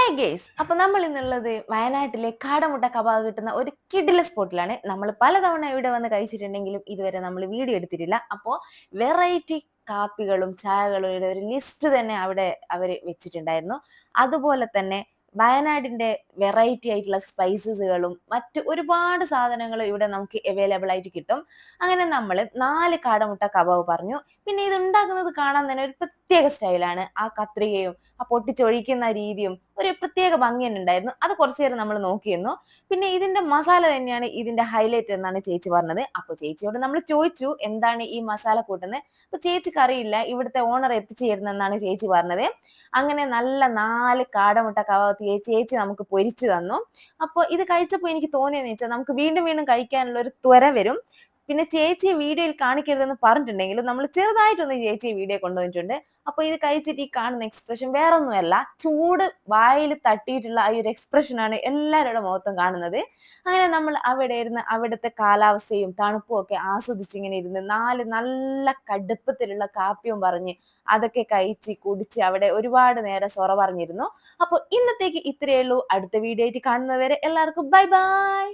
Hi guys, അപ്പൊ നമ്മൾ ഇന്നുള്ളത് വയനാട്ടിലെ കാടമുട്ട കബാബ് കിട്ടുന്ന ഒരു കിടില സ്പോട്ടിലാണ്. നമ്മൾ പലതവണ ഇവിടെ വന്ന് കഴിച്ചിട്ടുണ്ടെങ്കിലും ഇതുവരെ നമ്മൾ വീഡിയോ എടുത്തിട്ടില്ല. അപ്പോൾ വെറൈറ്റി കാപ്പികളും ചായകളും ഒരു ലിസ്റ്റ് തന്നെ അവിടെ അവർ വെച്ചിട്ടുണ്ടായിരുന്നു. അതുപോലെ തന്നെ വയനാടിന്റെ വെറൈറ്റി ആയിട്ടുള്ള സ്പൈസസുകളും മറ്റു ഒരുപാട് സാധനങ്ങളും ഇവിടെ നമുക്ക് അവൈലബിൾ ആയിട്ട് കിട്ടും. അങ്ങനെ നമ്മൾ 4 കാടമുട്ട കബാബ് പറഞ്ഞു. പിന്നെ ഇത് ഉണ്ടാക്കുന്നത് കാണാൻ തന്നെ ഒരു പ്രത്യേക സ്റ്റൈലാണ്. ആ കത്രികയും ആ പൊട്ടിച്ചൊഴിക്കുന്ന രീതിയും ഒരു പ്രത്യേക ഭംഗി തന്നെ ഉണ്ടായിരുന്നു. അത് കുറച്ചു നേരം നമ്മൾ നോക്കിയിരുന്നു. പിന്നെ ഇതിന്റെ മസാല തന്നെയാണ് ഇതിന്റെ ഹൈലൈറ്റ് എന്നാണ് ചേച്ചി പറഞ്ഞത്. അപ്പൊ ചേച്ചിയോട് നമ്മൾ ചോദിച്ചു എന്താണ് ഈ മസാല കൂട്ടുന്നത്. അപ്പൊ ചേച്ചിക്ക് അറിയില്ല, ഇവിടുത്തെ ഓണർ എത്തിച്ചു തരുന്നെന്നാണ് ചേച്ചി പറഞ്ഞത്. അങ്ങനെ നല്ല 4 കാടമുട്ട കബാബ് ചേച്ചി നമുക്ക് പൊരിച്ചു തന്നു. അപ്പൊ ഇത് കഴിച്ചപ്പോൾ എനിക്ക് തോന്നിയെന്ന് വെച്ചാൽ നമുക്ക് വീണ്ടും വീണ്ടും കഴിക്കാനുള്ള ഒരു ത്വര വരും. പിന്നെ ചേച്ചിയെ വീഡിയോയിൽ കാണിക്കരുതെന്ന് പറഞ്ഞിട്ടുണ്ടെങ്കിലും നമ്മൾ ചെറുതായിട്ടൊന്ന് ചേച്ചിയെ വീഡിയോ കൊണ്ടുവന്നിട്ടുണ്ട്. അപ്പൊ ഇത് കഴിച്ചിട്ട് ഈ കാണുന്ന എക്സ്പ്രഷൻ വേറൊന്നുമല്ല, ചൂട് വായിൽ തട്ടിയിട്ടുള്ള ആ ഒരു എക്സ്പ്രഷനാണ് എല്ലാവരുടെ മുഖത്തും കാണുന്നത്. അങ്ങനെ നമ്മൾ അവിടെ ഇരുന്ന് അവിടുത്തെ കാലാവസ്ഥയും തണുപ്പും ഒക്കെ ആസ്വദിച്ചിങ്ങനെ ഇരുന്ന് 4 നല്ല കടുപ്പത്തിലുള്ള കാപ്പിയും പറഞ്ഞ് അതൊക്കെ കഴിച്ച് കുടിച്ച് അവിടെ ഒരുപാട് നേരം സൊറ പറഞ്ഞിരുന്നു. അപ്പോൾ ഇന്നത്തേക്ക് ഇത്രയേ ഉള്ളൂ. അടുത്ത വീഡിയോ ആയിട്ട് കാണുന്നവരെ എല്ലാവർക്കും ബൈ ബൈ.